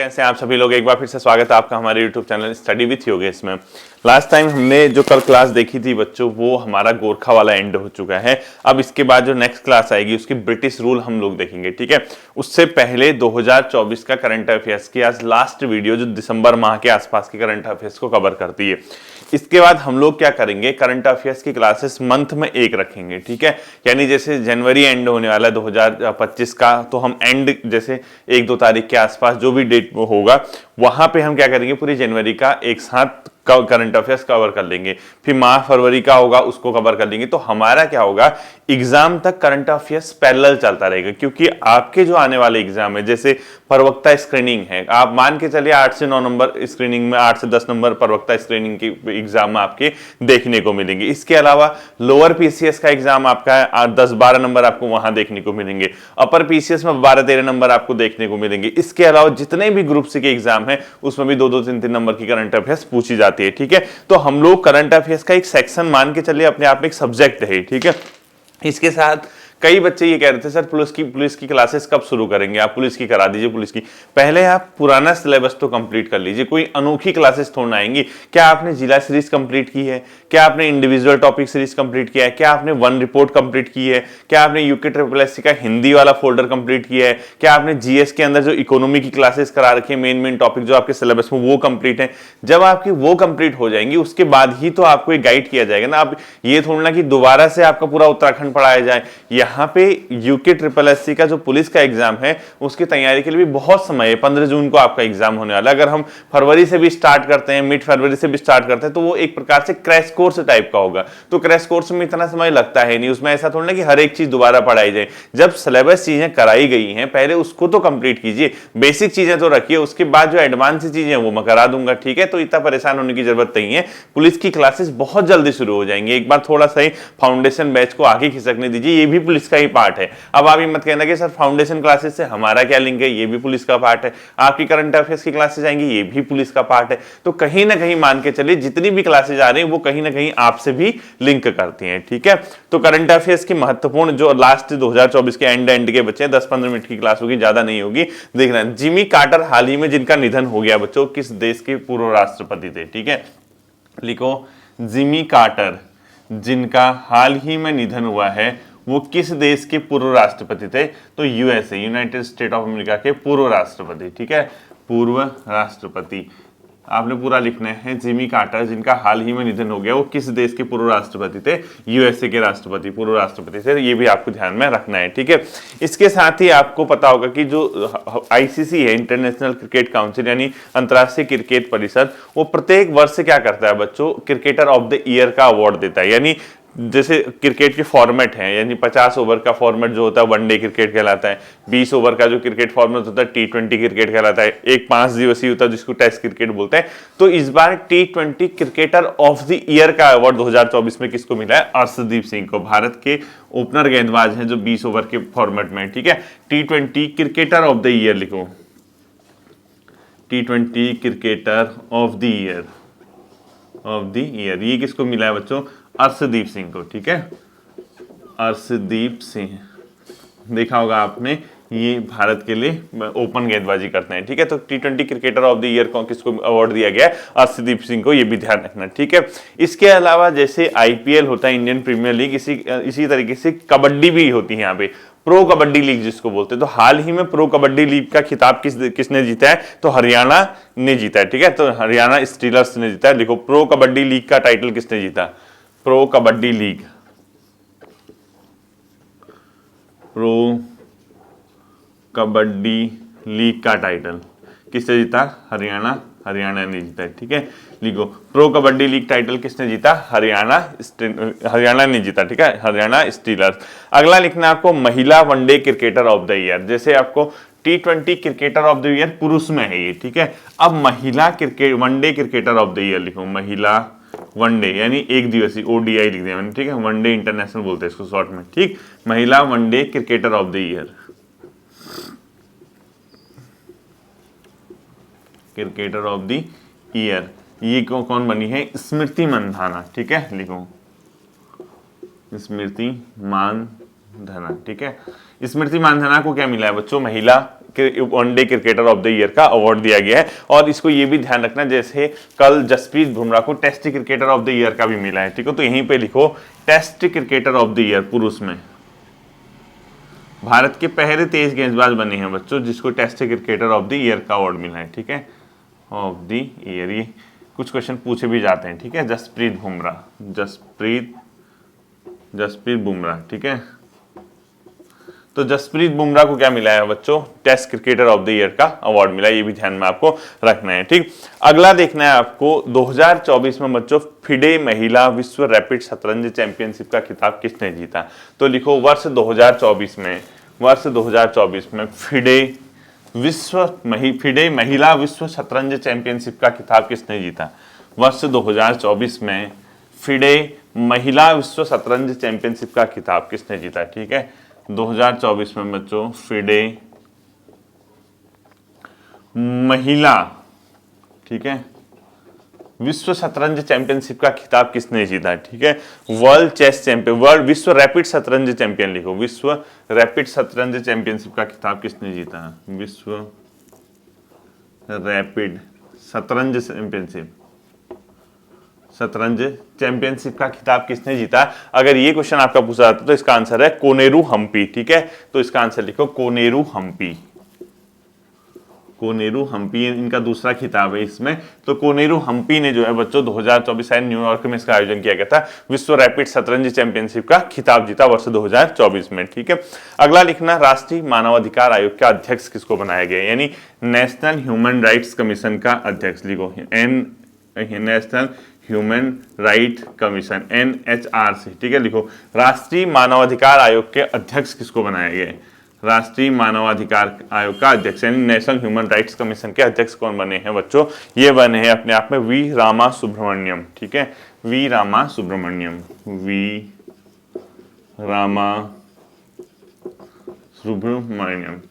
कैसे आप सभी लोग, एक बार फिर से स्वागत है आपका हमारे YouTube channel study with Yogesh में। लास्ट टाइम हमने जो कल क्लास देखी थी बच्चों, वो हमारा गोरखा वाला एंड हो चुका है। अब इसके बाद जो नेक्स्ट क्लास आएगी उसकी ब्रिटिश रूल हम लोग देखेंगे, ठीक है। उससे पहले 2024 का करंट अफेयर्स की आज लास्ट वीडियो जो दिसंबर माह के आसपास के करंट अफेयर्स को कवर करती है। इसके बाद हम लोग क्या करेंगे, करंट अफेयर्स की क्लासेस मंथ में एक रखेंगे, ठीक है। यानी जैसे जनवरी एंड होने वाला है 2025 का, तो हम एंड जैसे 1-2 तारीख के आसपास जो भी डेट होगा वहां पे हम क्या करेंगे, पूरी जनवरी का एक साथ करंट अफेयर्स कवर कर लेंगे। फिर माह फरवरी का होगा उसको कवर कर लेंगे। तो हमारा क्या होगा, एग्जाम तक करंट अफेयर्स पैरेलल चलता रहेगा, क्योंकि आपके जो आने वाले एग्जाम है, जैसे प्रवक्ता स्क्रीनिंग है, आप मान के चलिए 8 से 9 नंबर स्क्रीनिंग में, 8 से 10 नंबर प्रवक्ता स्क्रीनिंग के एग्जाम में आपके देखने को मिलेंगे। इसके अलावा लोअर पीसीएस का एग्जाम आपका है, 10-12 नंबर आपको वहां देखने को मिलेंगे। अपर पीसीएस में 12-13 नंबर आपको देखने को मिलेंगे। इसके अलावा जितने भी ग्रुप सी के एग्जाम है उसमें भी 2-2, 3-3 नंबर की करंट अफेयर्स पूछी जाती है, ठीक है। तो हम लोग करंट अफेयर्स का एक सेक्शन मान के चलिए, अपने आप में एक सब्जेक्ट है, ठीक है। इसके साथ कई बच्चे ये कह रहे थे सर पुलिस की क्लासेस कब शुरू करेंगे, आप पुलिस की करा दीजिए। पुलिस की पहले आप पुराना सिलेबस तो कंप्लीट कर लीजिए, कोई अनोखी क्लासेस थोड़ा आएंगी। क्या आपने जिला सीरीज कंप्लीट की है? क्या आपने इंडिविजुअल टॉपिक सीरीज कंप्लीट किया है? क्या आपने वन रिपोर्ट कंप्लीट की है? क्या आपने यूके SSC का हिंदी वाला फोल्डर कंप्लीट किया है? क्या आपने जीएस के अंदर जो इकोनॉमी की क्लासेस करा रखी है, मेन टॉपिक जो आपके सिलेबस में वो कंप्लीट है? जब आपकी वो कंप्लीट हो जाएंगी उसके बाद ही तो आपको एक गाइड किया जाएगा ना। आप ये थोड़ा ना कि दोबारा से आपका पूरा उत्तराखंड पढ़ाया जाए। यहाँ पे यूके SSC का जो पुलिस का एग्जाम है उसकी तैयारी के लिए भी बहुत समय है। 15 जून को आपका एग्जाम होने वाला है। अगर हम फरवरी से भी स्टार्ट करते हैं, मिड फरवरी से भी स्टार्ट करते हैं, तो वो एक प्रकार से क्रैश कोर्स टाइप का होगा। तो क्रैश कोर्स में इतना समय लगता है नहीं, उसमें ऐसा थोड़ा ना कि हर एक चीज दोबारा पढ़ाई जाए। जब सिलेबस चीजें कराई गई हैं पहले उसको तो कंप्लीट कीजिए, बेसिक चीजें तो रखिए, उसके बाद जो एडवांस चीजें वो मैं करा दूंगा, ठीक है। तो इतना परेशान होने की जरूरत नहीं है। पुलिस की क्लासेस बहुत जल्दी शुरू हो जाएंगी। एक बार थोड़ा सा ही फाउंडेशन बैच को आगे खिसकने दीजिए, ये भी पुलिस का ही पार्ट है। अब आप ये मत कहना कि सर फाउंडेशन क्लासेस से हमारा क्या लिंक है, ये भी पुलिस का पार्ट है। आपकी करंट अफेयर्स की क्लासेस आएंगी, ये भी पुलिस का पार्ट है। तो कहीं ना कहीं मान के चलिए जितनी भी क्लासेस आ रही हैं वो कहीं ना कहीं आपसे भी लिंक करती हैं, ठीक है। तो करंट अफेयर्स की महत्वपूर्ण जो लास्ट 2024 के एंड के बच्चे 10-15 मिनट की क्लास होगी, ज्यादा नहीं होगी। देखना, जिमी कार्टर हाल ही में जिनका निधन हो गया बच्चों, किस देश के पूर्व राष्ट्रपति थे, ठीक है। लिखो, जिमी कार्टर जिनका हाल ही में निधन हुआ है वो किस देश के पूर्व राष्ट्रपति थे? तो USA, United State of America के पूर्व राष्ट्रपति, ठीक है। पूर्व राष्ट्रपति आपने पूरा लिखना है। जिमी कार्टर जिनका हाल ही में निधन हो गया वो किस देश के पूर्व राष्ट्रपति थे? यूएसए के राष्ट्रपति, पूर्व राष्ट्रपति थे। ये भी आपको ध्यान में रखना है, ठीक है। इसके साथ ही आपको पता होगा कि जो आईसीसी है, इंटरनेशनल क्रिकेट काउंसिल, यानी अंतर्राष्ट्रीय क्रिकेट परिषद, वो प्रत्येक वर्ष क्या करता है बच्चों, क्रिकेटर ऑफ द ईयर का अवार्ड देता है। यानी जैसे क्रिकेट के फॉर्मेट हैं, यानी 50 ओवर का फॉर्मेट जो होता है वनडे क्रिकेट कहलाता है। 20 ओवर का जो क्रिकेट फॉर्मेट होता है T20 क्रिकेट कहलाता है। एक 5 दिवसीय होता है जिसको टेस्ट क्रिकेट बोलते हैं। तो इस बार T20 cricketer of the year का अवार्ड 2024 में किसको मिला है? अर्शदीप सिंह को। भारत के ओपनर गेंदबाज हैं जो 20 ओवर के फॉर्मेट में, ठीक है। T20 cricketer of the year लिखो, T20 cricketer of the year, ये किसको मिला है बच्चों? अर्शदीप सिंह को, ठीक है। अर्शदीप सिंह, देखा होगा आपने, ये भारत के लिए ओपन गेंदबाजी करते हैं, ठीक है। तो T20 cricketer of the year को किसको अवार्ड दिया गया है? अर्शदीप सिंह को। ये भी ध्यान रखना, ठीक है। इसके अलावा जैसे आईपीएल होता है, इंडियन प्रीमियर लीग, इसी तरीके से कबड्डी भी होती है यहाँ पे, प्रो कबड्डी लीग जिसको बोलते हैं। तो हाल ही में प्रो कबड्डी लीग का खिताब किसने जीता है? तो हरियाणा ने जीता है, ठीक है। तो हरियाणा स्टीलर्स ने जीता है। देखो, प्रो कबड्डी लीग का टाइटल किसने जीता? Pro kabaddi league, pro kabaddi league का टाइटल किसने जीता? हरियाणा ने जीता है, ठीक है। लिखो, प्रो कबड्डी लीग टाइटल किसने जीता? हरियाणा ने जीता, ठीक है। हरियाणा स्टीलर्स। अगला लिखना आपको महिला one day cricketer of the year. जैसे आपको T20 cricketer of the year पुरुष में है ये, ठीक है। अब महिला one day cricketer of the year लिखो, महिला वनडे, यानी एक दिवसीय, ODI लिख दिया मैंने, ठीक है। वनडे इंटरनेशनल बोलते हैं इसको शॉर्ट में, ठीक। महिला one day cricketer of the year, cricketer of the year, ये कौन बनी है? स्मृति मंधाना, ठीक है। लिखो, स्मृति मानधना, ठीक है। स्मृति मानधना को क्या मिला है बच्चों? महिला one day cricketer of the year का अवार्ड दिया गया है। और इसको ये भी ध्यान रखना, जैसे कल जसप्रीत बुमराह को test cricketer of the year का भी मिला है, ठीक है। तो यहीं पे लिखो test cricketer of the year पुरुष में। भारत के पहले तेज गेंदबाज बने हैं बच्चों जिसको test cricketer of the year का अवार्ड मिला है, ठीक है, ऑफ द ईयर। ये कुछ क्वेश्चन पूछे भी जाते हैं, ठीक है। जसप्रीत बुमराह, ठीक है। तो जसप्रीत बुमराह को क्या मिला है बच्चों? Test cricketer of the year का अवार्ड मिला है, ये भी ध्यान में आपको रखना है, ठीक। अगला देखना है आपको 2024 में बच्चों फिडे महिला विश्व रैपिड शतरंज चैंपियनशिप का खिताब किसने जीता? तो लिखो वर्ष 2024 में फिडे महिला विश्व शतरंज चैंपियनशिप का खिताब किसने जीता? वर्ष 2024 में फिडे महिला विश्व शतरंज चैंपियनशिप का खिताब किसने जीता? ठीक है, 2024 में बच्चों फिडे महिला, ठीक है, विश्व शतरंज चैंपियनशिप का खिताब किसने जीता? ठीक है, वर्ल्ड चेस चैंपियन, वर्ल्ड विश्व रैपिड शतरंज चैंपियन लिखो, विश्व रैपिड शतरंज चैंपियनशिप का खिताब किसने जीता? विश्व रैपिड शतरंज चैंपियनशिप का खिताब किसने जीता? अगर ये क्वेश्चन आपका पूछा जाता तो इसका आंसर है कोनेरू हम्पी, ठीक है। तो इसका आंसर लिखो कोनेरू हम्पी इनका दूसरा खिताब है इसमें। तो कोनेरू हम्पी ने जो है बच्चों 2024 न्यूयॉर्क में इसका आयोजन किया गया था, विश्व रैपिड शतरंज चैंपियनशिप का खिताब जीता वर्ष 2024 में, ठीक है। अगला लिखना राष्ट्रीय मानवाधिकार आयोग का अध्यक्ष किसको बनाया गया? यानी नेशनल ह्यूमन राइट्स कमीशन का अध्यक्ष लिखो, national human right commission NHRC, ठीक है। लिखो राष्ट्रीय मानवाधिकार आयोग के अध्यक्ष किसको बनाया गया है? राष्ट्रीय मानवाधिकार आयोग का अध्यक्ष यानी नेशनल ह्यूमन राइट्स कमीशन के अध्यक्ष कौन बने हैं बच्चों? ये बने हैं अपने आप में वी रामा सुब्रमण्यम, ठीक है, वी रामा सुब्रमण्यम,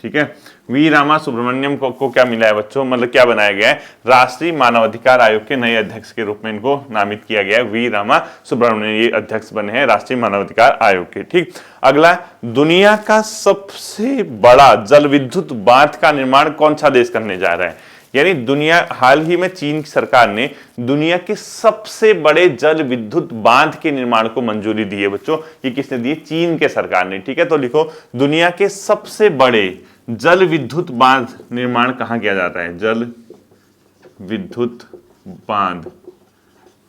ठीक है। वी रामा सुब्रमण्यम को क्या मिला है बच्चों, मतलब क्या बनाया गया है? राष्ट्रीय मानवाधिकार आयोग के नए अध्यक्ष के रूप में इनको नामित किया गया है। वी रामा सुब्रमण्यम ये अध्यक्ष बने हैं राष्ट्रीय मानवाधिकार आयोग के, ठीक। अगला, दुनिया का सबसे बड़ा जल विद्युत बांध का निर्माण कौन सा देश करने जा रहा है? यानी दुनिया, हाल ही में चीन सरकार ने दुनिया के सबसे बड़े जल विद्युत बांध के निर्माण को मंजूरी दी है बच्चों। ये किसने दी है? चीन के सरकार ने, ठीक है। तो लिखो दुनिया के सबसे बड़े जल विद्युत बांध निर्माण कहां किया जाता है? जल विद्युत बांध,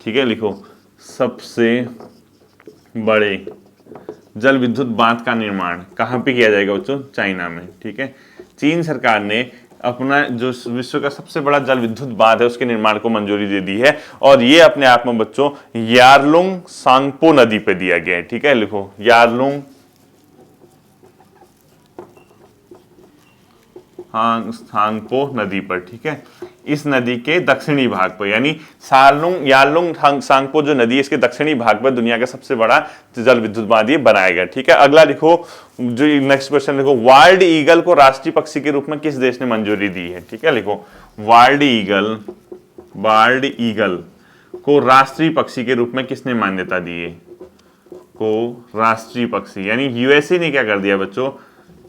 ठीक है। लिखो सबसे बड़े जल विद्युत बांध का निर्माण कहां पे किया जाएगा बच्चों? चाइना में, ठीक है। चीन सरकार ने अपना जो विश्व का सबसे बड़ा जल विद्युत बांध है उसके निर्माण को मंजूरी दे दी है, और ये अपने आप में बच्चों यारलुंग सांगपो नदी पे दिया गया है, ठीक है। लिखो यारलुंग सांगपो नदी पर, ठीक है, इस नदी के दक्षिणी भाग पर, यानी यारलुंग सांगपो जो नदी है इसके दक्षिणी भाग पर दुनिया का सबसे बड़ा जल विद्युत बांध ये बनाया गया, ठीक है। अगला लिखो, जो नेक्स्ट क्वेश्चन लिखो, वाल्ड ईगल को राष्ट्रीय पक्षी के रूप में किस देश ने मंजूरी दी है? ठीक है, लिखो वाल्ड ईगल को राष्ट्रीय पक्षी के रूप में किसने मान्यता दी है? को राष्ट्रीय पक्षी, यानी यूएसए ने क्या कर दिया बच्चों?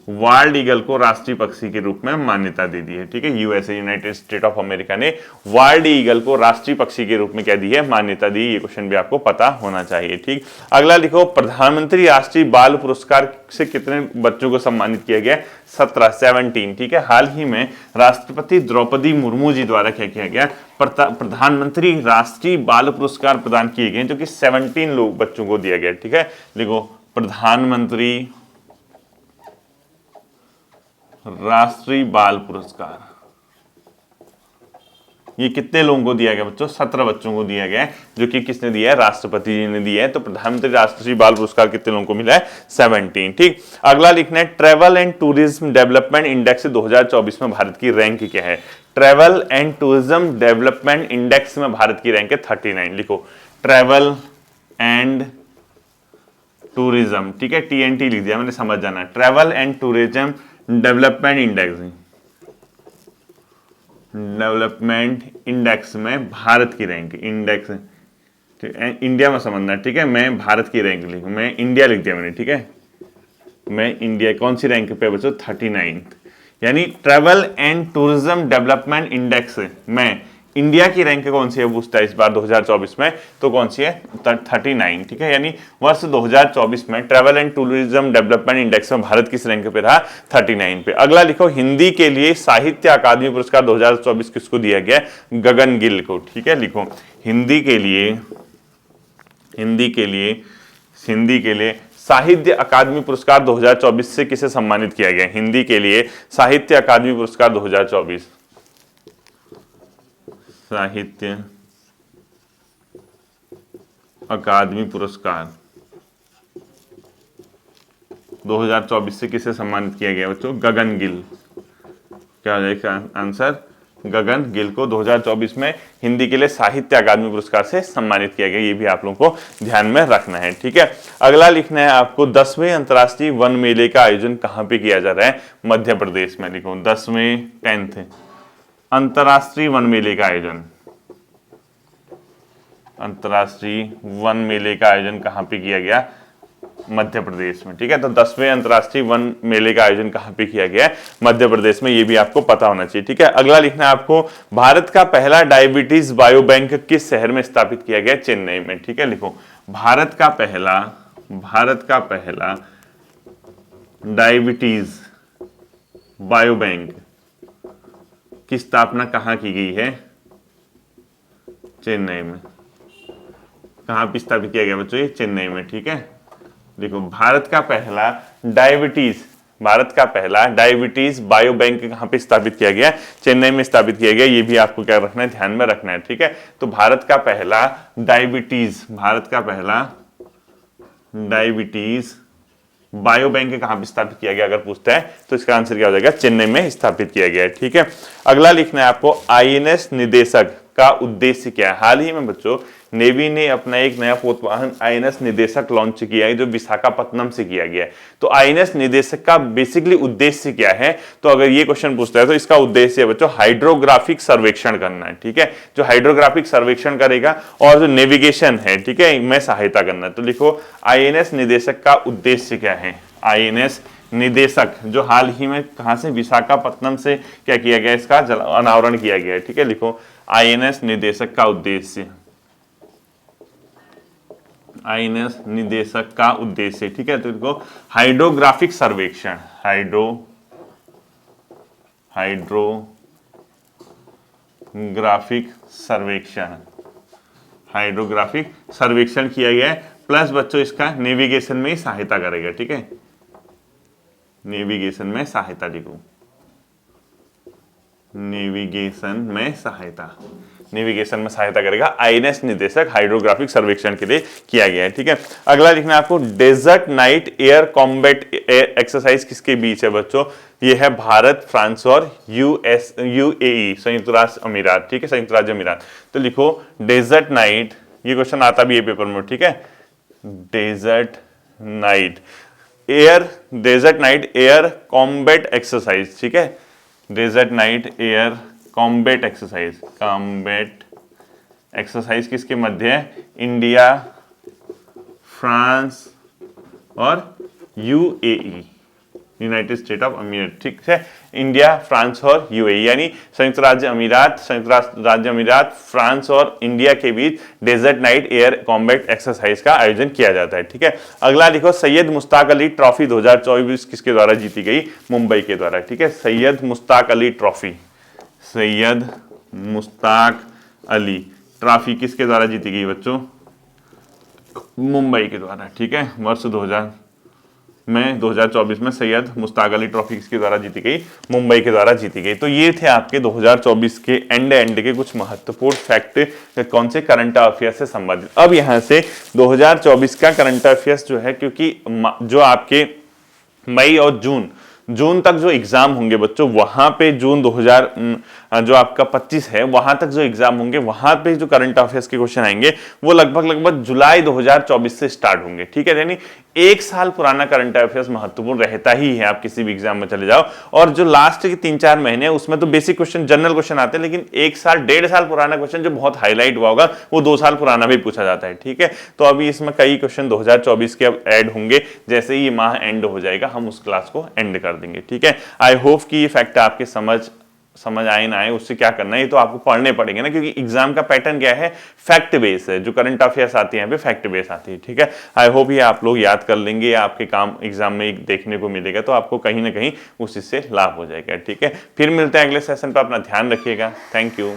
वाल्ड ईगल को राष्ट्रीय पक्षी के रूप में मान्यता दे दी है, ठीक है। USA, United State of America ने वाल्ड ईगल को राष्ट्रीय पक्षी के रूप में क्या दी है? मान्यता दी। ये क्वेश्चन भी आपको पता होना चाहिए, ठीक। अगला लिखो, प्रधानमंत्री राष्ट्रीय बाल पुरस्कार से कितने बच्चों को सम्मानित किया गया? 17, ठीक है। हाल ही में राष्ट्रपति द्रौपदी मुर्मू जी द्वारा क्या किया गया? प्रधानमंत्री राष्ट्रीय बाल पुरस्कार प्रदान किए गए जो कि 17 लोग बच्चों को दिया गया, ठीक है। लिखो प्रधानमंत्री राष्ट्रीय बाल पुरस्कार, ये कितने लोगों को दिया गया बच्चों? 17 बच्चों को दिया गया है, जो कि किसने दिया है? राष्ट्रपति जी ने दिया है। तो प्रधानमंत्री राष्ट्रीय बाल पुरस्कार कितने लोगों को मिला है? 17, ठीक। अगला लिखना है, travel and tourism development index 2024 में भारत की रैंक क्या है? Travel and tourism development index में भारत की रैंक है 39। लिखो ट्रेवल एंड टूरिज्म, ठीक है, TNT लिख दिया मैंने, समझ जाना। Travel and tourism development index में भारत की रैंक, इंडेक्स इंडिया में समझना, ठीक है। मैं भारत की रैंक लिखूं, मैं इंडिया लिख दिया मैंने, ठीक है। मैं इंडिया कौन सी रैंक पे बच्चों? 39। यानी travel and tourism development index में इंडिया की रैंक कौन सी है पूछता है इस बार 2024 में, तो कौन सी है 39, ठीक है। यानी वर्ष 2024 में travel and tourism development index में भारत किस रैंक पे रहा, 39 पे। अगला लिखो, हिंदी के लिए साहित्य अकादमी पुरस्कार 2024 किसको दिया गया, गगन गिल को, ठीक है। लिखो हिंदी के लिए साहित्य अकादमी पुरस्कार 2024 से किसे सम्मानित किया गया, हिंदी के लिए साहित्य अकादमी पुरस्कार 2024, साहित्य अकादमी पुरस्कार 2024 से किसे सम्मानित किया गया बच्चों, गगन गिल। क्या हो जाएगा आंसर, गगन गिल को 2024 में हिंदी के लिए साहित्य अकादमी पुरस्कार से सम्मानित किया गया। ये भी आप लोगों को ध्यान में रखना है, ठीक है। अगला लिखना है आपको, 10वें अंतर्राष्ट्रीय वन मेले का आयोजन कहां पे किया जा रहा है, मध्य प्रदेश में। लिखो 10th अंतर्राष्ट्रीय वन मेले का आयोजन, अंतर्राष्ट्रीय वन मेले का आयोजन कहां पे किया गया, मध्य प्रदेश में, ठीक है। तो 10वें अंतर्राष्ट्रीय वन मेले का आयोजन कहां पे किया गया है, मध्य प्रदेश में। ये भी आपको पता होना चाहिए, ठीक है। अगला लिखना है आपको, भारत का पहला डायबिटीज बायो बैंक किस शहर में स्थापित किया गया, चेन्नई में, ठीक है। लिखो भारत का पहला डायबिटीज बायो बैंक की स्थापना कहां की गई है, चेन्नई में। कहां पे स्थापित किया गया बच्चों, ये चेन्नई में, ठीक है। देखो भारत का पहला डायबिटीज बायो बैंक कहां पे स्थापित किया गया, चेन्नई में स्थापित किया गया। ये भी आपको क्या रखना है, ध्यान में रखना है, ठीक है। तो भारत का पहला डायबिटीज बायो बैंक कहां पे स्थापित किया गया अगर पूछता है, तो इसका आंसर क्या हो जाएगा, चेन्नई में स्थापित किया गया है, ठीक है। अगला लिखना है आपको, आईएनएस निदेशक का उद्देश्य क्या है। हाल ही में बच्चों नेवी ने अपना एक नया पोतवाहन आईएनएस निदेशक लॉन्च किया है, जो विशाखापत्तनम से किया गया है। तो आईएनएस निदेशक का बेसिकली उद्देश्य क्या है, तो अगर ये क्वेश्चन पूछता है तो इसका उद्देश्य है बच्चों हाइड्रोग्राफिक सर्वेक्षण करना है, ठीक है। जो हाइड्रोग्राफिक सर्वेक्षण करेगा और जो नेविगेशन है, ठीक है, में सहायता करना है। तो लिखो आईएनएस निदेशक का उद्देश्य क्या है, आईएनएस निदेशक जो हाल ही में कहां से, विशाखापत्तनम से क्या किया गया, इसका अनावरण किया गया है, ठीक है। लिखो आईएनएस निदेशक का उद्देश्य, आईएनएस निदेशक का उद्देश्य, ठीक है। तो इसको हाइड्रोग्राफिक सर्वेक्षण, हाइड्रोग्राफिक सर्वेक्षण किया गया है, प्लस बच्चों इसका नेविगेशन में सहायता करेगा, ठीक है। नेविगेशन में सहायता, लिखो नेविगेशन में सहायता करेगा। आईएनएस निदेशक हाइड्रोग्राफिक सर्वेक्षण के लिए किया गया है, ठीक है। अगला लिखना है आपको, Desert night air combat exercise किसके बीच है बच्चों, ये है भारत, फ्रांस और यूएई, संयुक्त राष्ट्र अमीरात, ठीक है, संयुक्त राज्य अमीरात। तो लिखो डेजर्ट नाइट, ये क्वेश्चन आता भी है पेपर में, ठीक है। Desert night air combat exercise, ठीक है। Desert night air combat exercise किसके मध्य है, इंडिया, फ्रांस और UAE, United State of Emirates, ठीक है। इंडिया, फ्रांस और यूएई यानी संयुक्त राज्य अमीरात, फ्रांस और इंडिया के बीच desert night air combat exercise का आयोजन किया जाता है, ठीक है। अगला लिखो, सैयद मुश्ताक अली ट्रॉफी 2024 किसके द्वारा जीती गई, मुंबई के द्वारा, ठीक है। सैयद मुश्ताक अली ट्रॉफी किसके द्वारा जीती गई बच्चों, मुंबई के द्वारा, ठीक है। वर्ष 2024 में सैयद मुश्ताक अली ट्रॉफी किसके द्वारा जीती गई, मुंबई के द्वारा जीती गई। तो ये थे आपके 2024 के एंड के कुछ महत्वपूर्ण फैक्ट, कौन से करंट अफेयर्स से संबंधित। अब यहाँ से 2024 का करंट अफेयर्स जो है, क्योंकि जो आपके मई और जून तक जो एग्जाम होंगे बच्चों, वहां पे जून जो आपका 25 है वहां तक जो एग्जाम होंगे वहां पे जो करंट अफेयर्स के क्वेश्चन आएंगे वो लगभग जुलाई 2024 से स्टार्ट होंगे। ठीक है, यानी एक साल पुराना करंट अफेयर्स महत्वपूर्ण रहता ही है, आप किसी भी एग्जाम में चले जाओ। और जो लास्ट के 3-4 महीने हैं उसमें तो बेसिक क्वेश्चन, जनरल क्वेश्चन आते हैं, लेकिन एक साल 1.5 साल पुराना क्वेश्चन जो बहुत हाईलाइट हुआ होगा वो 2 साल पुराना भी पूछा जाता है। ठीक है, तो अभी इसमें कई क्वेश्चन 2024 के अब ऐड होंगे। जैसे ही ये माह एंड हो जाएगा हम उस क्लास को एंड कर देंगे। ठीक है, आई होप कि ये फैक्ट आपके समझ आए ना आए, उससे क्या करना है ये तो आपको पढ़ने पड़ेंगे ना, क्योंकि एग्जाम का पैटर्न क्या है, फैक्ट बेस है। जो करंट अफेयर्स आती है यहाँ पे फैक्ट बेस आती है। ठीक है, आई होप ये आप लोग याद कर लेंगे, आपके काम एग्जाम में देखने को मिलेगा, तो आपको कहीं ना कहीं उस चीज से लाभ हो जाएगा। ठीक है, फिर मिलते हैं अगले सेशन पर, अपना ध्यान रखिएगा। Thank you.